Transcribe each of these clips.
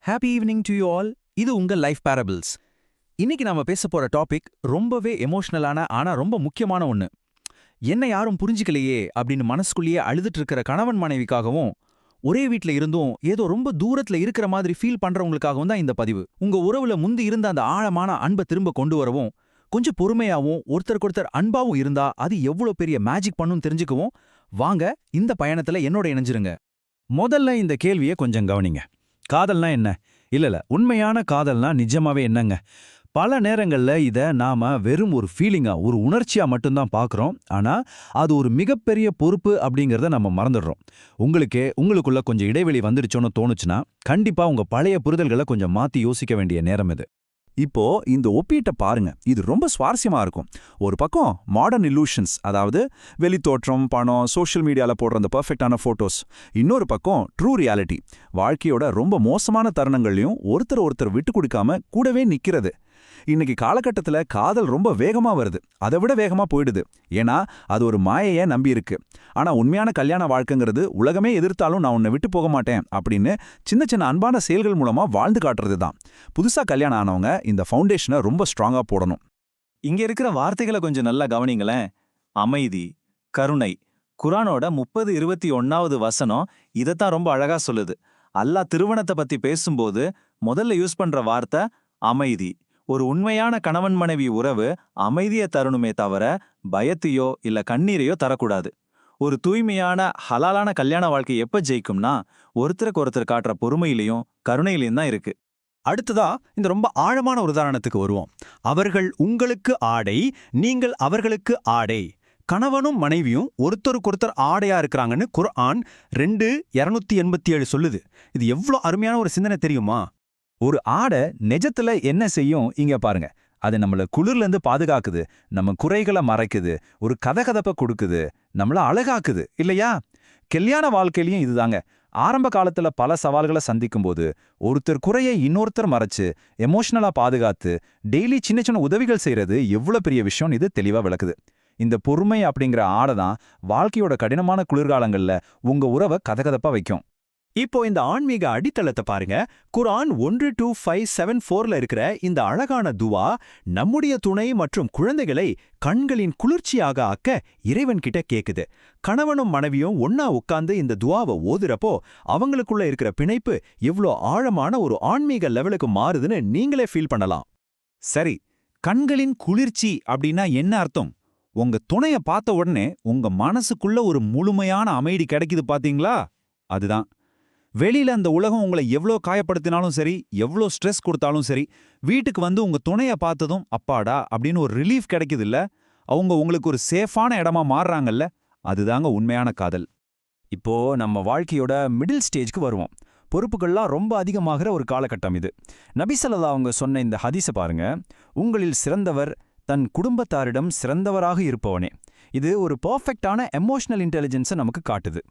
Happy evening to you all. இது உங்கள் life parables. இன்னைக்கு நாம பேச போற டாபிக் ரொம்பவே எமோஷனலான ஆனா ரொம்ப முக்கியமான ஒண்ணு. என்ன யாரும் புரிஞ்சுக்கலையே அப்படின்னு மனசுக்குள்ளேயே அழுதுட்டு இருக்கிற கணவன் மனைவிக்காகவும், ஒரே வீட்ல இருந்தும் ஏதோ ரொம்ப தூரத்துல இருக்கிற மாதிரி ஃபீல் பண்றவங்களுக்காகவும் தான் இந்த பதிவு. உங்க உறவுல முந்தி இருந்த அந்த ஆழமான அன்பை திரும்ப கொண்டு வரவும், கொஞ்சம் பொறுமையாவும் ஒருத்தருக்கொருத்தர் அன்பாவும் இருந்தா அது எவ்வளவு பெரிய மேஜிக் பண்ணும் தெரிஞ்சுக்கவும், வாங்க இந்த பயணத்துல என்னோட இணைஞ்சிருங்க. முதல்ல இந்த கேள்வியை கொஞ்சம் கவனிங்க. காதல்னா என்ன? இல்ல உண்மையான காதல்னா நிஜமாவே என்னங்க? பல நேரங்கள்ல இத நாம வெறும் ஒரு ஃபீலிங்கா, ஒரு உணர்ச்சியா மட்டும்தான் பார்க்கறோம். ஆனா அது ஒரு மிகப்பெரிய பொறுப்பு அப்படிங்கறத நம்ம மறந்துடுறோம். உங்களுக்குள்ள கொஞ்சம் இடைவெளி வந்துடுச்சோன்னு தோணுச்சுன்னா, கண்டிப்பா உங்க பழைய புரிதல்களை கொஞ்சம் மாத்தி யோசிக்க வேண்டிய நேரம் இது. இப்போ இந்த ஒப்பீட்டை பாருங்க, இது ரொம்ப சுவாரஸ்யமா இருக்கும். ஒரு பக்கம் மாடர்ன் இல்லூஷன்ஸ், அதாவது வெளித்தோற்றம், பணம், சோஷியல் மீடியால போடுற அந்த பெர்ஃபெக்டான போட்டோஸ். இன்னொரு பக்கம் ட்ரூ ரியாலிட்டி, வாழ்க்கையோட ரொம்ப மோசமான தருணங்களையும் ஒருத்தர் விட்டு கொடுக்காம கூடவே நிக்கிறது. இன்னைக்கு காலகட்டத்துல காதல் ரொம்ப வேகமா வருது, அதை விட வேகமா போயிடுது. ஏன்னா அது ஒரு மாயைய நம்பி இருக்கு. ஆனா உண்மையான கல்யாண வாழ்க்கைங்கிறது உலகமே எதிர்த்தாலும் நான் உன்னை விட்டு போக மாட்டேன் அப்படின்னு சின்ன சின்ன அன்பான செயல்கள் மூலமா வாழ்ந்து காட்டுறது தான். புதுசா கல்யாணம் ஆனவங்க இந்த ஃபவுண்டேஷனை ரொம்ப ஸ்ட்ராங்கா போடணும். இங்க இருக்கிற வார்த்தைகளை கொஞ்சம் நல்லா கவனிங்களேன். அமைதி, கருணை. குர்ஆனோட 30:21வது வசனம் இதைத்தான் ரொம்ப அழகா சொல்லுது. அல்லாஹ் திருமணத்தை பத்தி பேசும்போது முதல்ல யூஸ் பண்ற வார்த்தை அமைதி. ஒரு உண்மையான கணவன் மனைவி உறவு அமைதியை தரணுமே தவிர பயத்தையோ இல்ல கண்ணீரையோ தரக்கூடாது. ஒரு தூய்மையான ஹலாலான கல்யாண வாழ்க்கை எப்ப ஜெயிக்கும்னா, ஒருத்தருக்கு ஒருத்தர் காட்டுற பொறுமையிலையும் கருணையிலையும் தான் இருக்கு. அடுத்ததா இந்த ரொம்ப ஆழமான ஒரு உதாரணத்துக்கு வருவோம். அவர்கள் உங்களுக்கு ஆடை, நீங்கள் அவர்களுக்கு ஆடை. கணவனும் மனைவியும் ஒருத்தருக்கொருத்தர் ஆடையா இருக்கிறாங்கன்னு குர்ஆன் 2:287 சொல்லுது. இது எவ்வளோ அருமையான ஒரு சிந்தனை தெரியுமா? ஒரு ஆடை நெஜத்துல என்ன செய்யும் இங்க பாருங்க. அது நம்மள குளிர்லேருந்து பாதுகாக்குது, நம்ம குறைகளை மறைக்குது, ஒரு கதகதப்பை கொடுக்குது, நம்மள அழகாக்குது இல்லையா? கல்யாண வாழ்க்கையிலையும் இதுதாங்க. ஆரம்ப காலத்துல பல சவால்களை சந்திக்கும் போது ஒருத்தர் குறையை இன்னொருத்தர் மறைச்சு எமோஷனலா பாதுகாத்து டெய்லி சின்ன சின்ன உதவிகள் செய்யறது எவ்வளவு பெரிய விஷயம் இது தெளிவா விளக்குது. இந்த பொறுமை அப்படிங்கிற ஆடை தான் வாழ்க்கையோட கடினமான குளிர்காலங்கள்ல உங்க உறவை கதகதப்பா வைக்கும். இப்போ இந்த ஆன்மீக அடித்தளத்தை பாருங்க. குர்ஆன் 1-2-5-7-4ல இருக்கிற இந்த அழகான துவா நம்முடைய துணை மற்றும் குழந்தைகளை கண்களின் குளிர்ச்சியாக ஆக்க இறைவன் கிட்ட கேக்குது. கணவனும் மனைவியும் ஒன்னா உட்கார்ந்து இந்த துவாவை ஓதுறப்போ அவங்களுக்குள்ள இருக்கிற பிணைப்பு எவ்வளோ ஆழமான ஒரு ஆன்மீக லெவலுக்கு மாறுதுன்னு நீங்களே ஃபீல் பண்ணலாம். சரி, கண்களின் குளிர்ச்சி அப்படின்னா என்ன அர்த்தம்? உங்க துணைய பார்த்த உடனே உங்க மனசுக்குள்ள ஒரு முழுமையான அமைதி கிடைக்குது பாத்தீங்களா? அதுதான். வெளியில அந்த உலகம் உங்களை எவ்வளோ காயப்படுத்தினாலும் சரி, எவ்வளோ ஸ்ட்ரெஸ் கொடுத்தாலும் சரி, வீட்டுக்கு வந்து உங்க துணைய பார்த்ததும் அப்பாடா அப்படின்னு ஒரு ரிலீஃப் கிடைக்குது இல்ல? அவங்க உங்களுக்கு ஒரு சேஃபான இடமா மாறுறாங்கல்ல? அதுதாங்க உண்மையான காதல். இப்போ நம்ம வாழ்க்கையோட மிடில் ஸ்டேஜ்க்கு வருவோம். பொறுப்புகள்லாம் ரொம்ப அதிகமாகிற ஒரு காலகட்டம் இது. நபி ஸல்லல்லாஹு அவங்க சொன்ன இந்த ஹதீஸை பாருங்க. உங்களில் சிறந்தவர் தன் குடும்பத்தாரிடம் சிறந்தவராக இருப்பவனே. இது ஒரு பர்ஃபெக்டான எமோஷனல் இன்டெலிஜென்ஸை நமக்கு காட்டுது.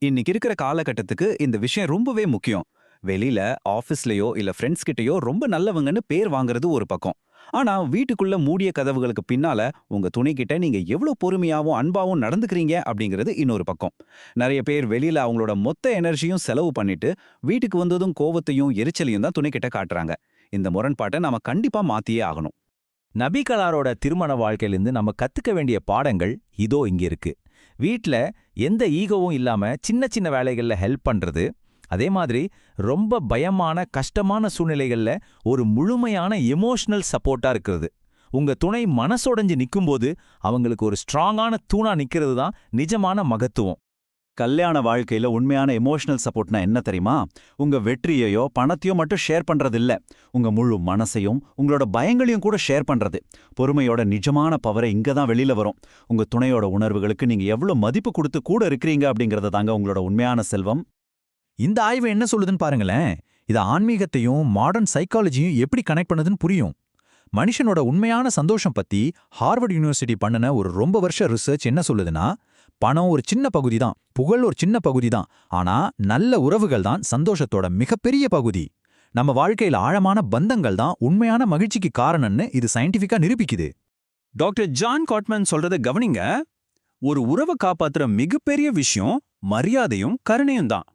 இன்னைக்கு இருக்கிற காலகட்டத்துக்கு இந்த விஷயம் ரொம்பவே முக்கியம். வெளியில ஆஃபீஸ்லயோ இல்ல ஃப்ரெண்ட்ஸ் கிட்டயோ ரொம்ப நல்லவங்கன்னு பேர் வாங்குறது ஒரு பக்கம். ஆனா வீட்டுக்குள்ள மூடிய கதவுகளுக்கு பின்னால உங்க துணைக்கிட்ட நீங்க எவ்வளவு பொறுமையாவும் அன்பாவும் நடந்துக்கிறீங்க அப்படிங்கிறது இன்னொரு பக்கம். நிறைய பேர் வெளியில அவங்களோட மொத்த எனர்ஜியும் செலவு பண்ணிட்டு வீட்டுக்கு வந்ததும் கோவத்தையும் எரிச்சலையும் தான் துணைக்கிட்ட காட்டுறாங்க. இந்த முரண்பாட்டை நாம கண்டிப்பா மாத்தியே ஆகணும். நபிகளாரோட திருமண வாழ்க்கையிலிருந்து நம்ம கத்துக்க வேண்டிய பாடங்கள் இதோ இங்க இருக்கு. வீட்ல எந்த ஈகோவும் இல்லாம சின்ன சின்ன வேலைகள்ல ஹெல்ப் பண்றது, அதே மாதிரி ரொம்ப பயமான கஷ்டமான சூழ்நிலைகள்ல ஒரு முழுமையான எமோஷனல் சப்போர்ட்டா இருக்கிறது. உங்க துணை மனசோடைஞ்சு நிக்கும்போது அவங்களுக்கு ஒரு ஸ்ட்ராங்கான தூணா நிக்கிறது தான் நிஜமான மகத்துவம். கல்யாண வாழ்க்கையில உண்மையான எமோஷனல் சப்போர்ட்னா என்ன தெரியுமா? உங்க வெற்றியையோ பணத்தையோ மட்டும் ஷேர் பண்றது இல்ல, உங்க முழு மனசையும் உங்களோட பயங்களையும் கூட ஷேர் பண்றது. பொறுமையோட நிஜமான பவரை இங்க தான் வெளியில வரும். உங்க துணையோட உணர்வுகளுக்கு நீங்க எவ்வளவு மதிப்பு கொடுத்து கூட இருக்கிறீங்க அப்படிங்கறத தாங்க உங்களோட உண்மையான செல்வம். இந்த ஆய்வு என்ன சொல்லுதுன்னு பாருங்களேன். இது ஆன்மீகத்தையும் மாடர்ன் சைக்காலஜியும் எப்படி கனெக்ட் பண்ணுதுன்னு புரியும். மனுஷனோட உண்மையான சந்தோஷம் பத்தி ஹார்வர்ட் யூனிவர்சிட்டி பண்ணின ஒரு ரொம்ப வருஷ ரிசர்ச் என்ன சொல்லுதுன்னா, பணம் ஒரு சின்ன பகுதி தான், புகழ் ஒரு சின்ன பகுதி தான், ஆனா நல்ல உறவுகள் தான் சந்தோஷத்தோட மிகப்பெரிய பகுதி. நம்ம வாழ்க்கையில ஆழமான பந்தங்கள் தான் உண்மையான மகிழ்ச்சிக்கு காரணம்னு இது சயின்டிஃபிக்கா நிரூபிக்குது. டாக்டர் ஜான் காட்மன் சொல்றத கவனிங்க. ஒரு உறவை காப்பாத்துற மிகப்பெரிய விஷயம் மரியாதையும் கருணையும் தான்.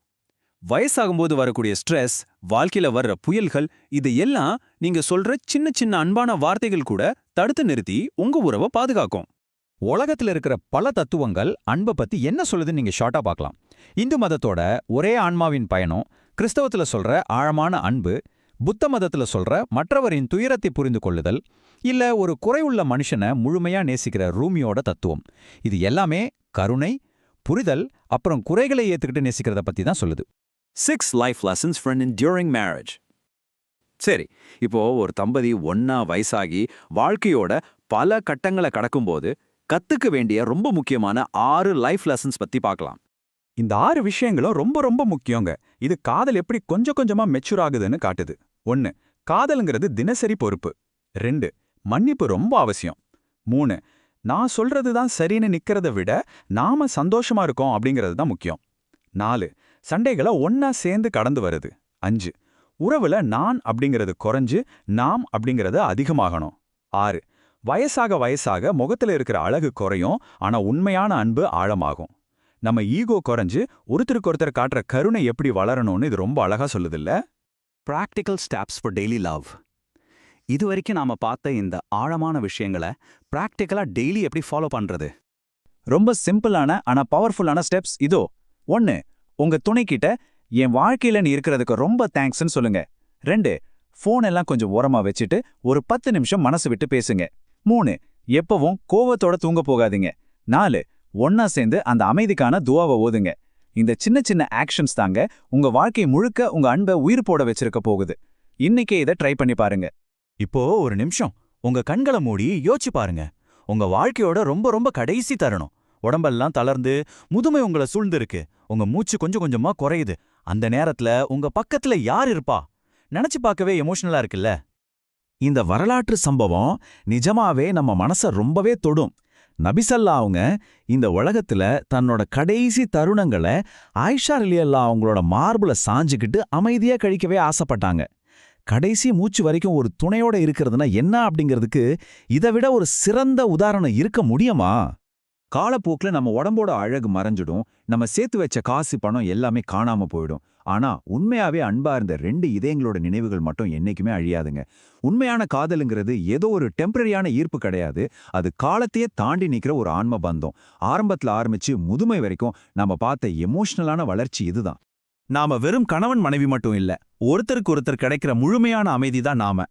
வயசாகும்போது வரக்கூடிய ஸ்ட்ரெஸ், வாழ்க்கையில வர்ற புயல்கள், இது எல்லாம் நீங்க சொல்ற சின்ன சின்ன அன்பான வார்த்தைகள் கூட தடுத்து நிறுத்தி உங்க உறவை பாதுகாக்கும். உலகத்துல இருக்கிற பல தத்துவங்கள் அன்பை பத்தி என்ன சொல்லுதுன்னு நீங்க ஷார்ட்டா பார்க்கலாம். இந்து மதத்தோட ஒரே ஆன்மாவின் பயணம், கிறிஸ்தவத்துல சொல்ற ஆழமான அன்பு, புத்த மதத்துல சொல்ற மற்றவரின் துயரத்தை புரிந்து கொள்ளுதல், இல்ல ஒரு குறையுள்ள மனுஷனை முழுமையா நேசிக்கிற ரூமியோட தத்துவம், இது எல்லாமே கருணை, புரிதல், அப்புறம் குறைகளை ஏத்துக்கிட்டு நேசிக்கிறத பத்தி தான் சொல்லுது. 6 life lessons for an enduring marriage. சரி, இப்போ ஒரு தம்பதி ஒண்ணா வயசாகி வாழ்க்கையோட பல கட்டங்களை கடக்கும்போது கத்துக்க வேண்டிய ரொம்ப முக்கியமான 6 லைஃப் லெசன்ஸ் பத்தி பார்க்கலாம். இந்த 6 விஷயங்களும் ரொம்ப ரொம்ப முக்கியங்க. இது காதல் எப்படி கொஞ்சம் கொஞ்சமா மெச்சூர் ஆகுதுன்னு காட்டுது. 1. காதலுங்கிறது தினசரி பொறுப்பு. 2. மன்னிப்பு ரொம்ப அவசியம். 3. நான் சொல்றது தான் சரின்னு நிக்கிறத விட நாம சந்தோஷமா இருக்கோம் அப்படிங்கிறது தான் முக்கியம். 4. சண்டைகளை ஒன்னா சேர்ந்து கடந்து வருது. 5. உறவுல நான் அப்படிங்கிறது குறைஞ்சு நாம் அப்படிங்கிறது அதிகமாகணும். 6. வயசாக வயசாக முகத்துல இருக்கிற அழகு குறையும், ஆனா உண்மையான அன்பு ஆழமாகும். நம்ம ஈகோ குறைஞ்சு ஒருத்தருக்கு ஒருத்தர் காட்டுற கருணை எப்படி வளரணும்னு இது ரொம்ப அழகா சொல்லுதில்ல. Practical steps for daily love. இதுவரைக்கும் நாம பார்த்த இந்த ஆழமான விஷயங்களை பிராக்டிக்கலா டெய்லி எப்படி ஃபாலோ பண்றது? ரொம்ப சிம்பிளான ஆனா பவர்ஃபுல்லான ஸ்டெப்ஸ் இதோ. 1. உங்க துணைக்கிட்ட என் வாழ்க்கையில நீ இருக்கிறதுக்கு ரொம்ப தேங்க்ஸ்ன்னு சொல்லுங்க. 2. ஃபோன் எல்லாம் கொஞ்சம் ஓரமா வச்சுட்டு ஒரு 10 நிமிஷம் மனசு விட்டு பேசுங்க. 3. எப்பவும் கோவத்தோட தூங்க போகாதீங்க. 4. ஒன்னா சேர்ந்து அந்த அமைதிக்கான துவாவை ஓதுங்க. இந்த சின்ன சின்ன ஆக்ஷன்ஸ் தாங்க உங்க வாழ்க்கை முழுக்க உங்க அன்பை உயிர் போட வச்சிருக்க போகுது. இன்னைக்கே இதை ட்ரை பண்ணி பாருங்க. இப்போ ஒரு நிமிஷம் உங்க கண்களை மூடி யோசிச்சு பாருங்க. உங்க வாழ்க்கையோட ரொம்ப ரொம்ப கடைசி தருணம். உடம்பெல்லாம் தளர்ந்து முதுமை உங்களை சூழ்ந்திருக்கு. உங்க மூச்சு கொஞ்சம் கொஞ்சமா குறையுது. அந்த நேரத்துல உங்க பக்கத்துல யார் இருப்பா? நினைச்சு பார்க்கவே எமோஷனலா இருக்குல்ல? இந்த வரலாற்று சம்பவம் நிஜமாவே நம்ம மனச ரொம்பவே தொடும். நபிசல்லா அவங்க இந்த உலகத்துல தன்னோட கடைசி தருணங்களை ஆயிஷா ரலியல்லாஹு அவங்களோட மார்புல சாஞ்சுக்கிட்டு அமைதியா கழிக்கவே ஆசைப்பட்டாங்க. கடைசி மூச்சு வரைக்கும் ஒரு துணையோட இருக்கிறதுனா என்ன அப்படிங்கிறதுக்கு இதை விட ஒரு சிறந்த உதாரணம் இருக்க முடியுமா? காலப்போக்கில் நம்ம உடம்போட அழகு மறைஞ்சிடும், நம்ம சேர்த்து வச்ச காசு பணம் எல்லாமே காணாம போயிடும். ஆனா உண்மையாவே அன்பா இருந்த 2 இதயங்களோட நினைவுகள் மட்டும் என்னைக்குமே அழியாதுங்க. உண்மையான காதலுங்கிறது ஏதோ ஒரு டெம்பரரியான ஈர்ப்பு கிடையாது. அது காலத்தையே தாண்டி நிக்கிற ஒரு ஆன்ம பந்தம். ஆரம்பத்துல ஆரம்பிச்சு முதுமை வரைக்கும் நாம பார்த்த எமோஷனலான வளர்ச்சி இதுதான். நாம வெறும் கணவன் மனைவி மட்டும் இல்ல, ஒருத்தருக்கு ஒருத்தர் கிடைக்கிற முழுமையான அமைதி தான் நாம.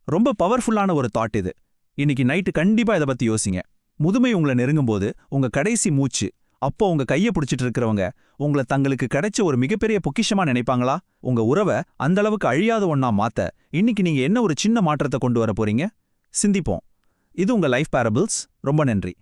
ரொம்ப பவர்ஃபுல்லான ஒரு தாட் இது. இன்னைக்கு நைட்டு கண்டிப்பா இதை பத்தி யோசிங்க. முதுமை உங்களை நெருங்கும்போது உங்க கடைசி மூச்சு, அப்போ உங்க கையை பிடிச்சிட்டு இருக்கிறவங்க உங்களை தங்களுக்கு கிடைச்ச ஒரு மிகப்பெரிய பொக்கிஷமா நினைப்பாங்களா? உங்க உறவை அந்த அளவுக்கு அழியாத ஒண்ணா மாத்த இன்னைக்கு நீங்க என்ன ஒரு சின்ன மாற்றத்தை கொண்டு வர போறீங்க? சிந்திப்போம். இது உங்க லைஃப் பேரபிள்ஸ். ரொம்ப நன்றி.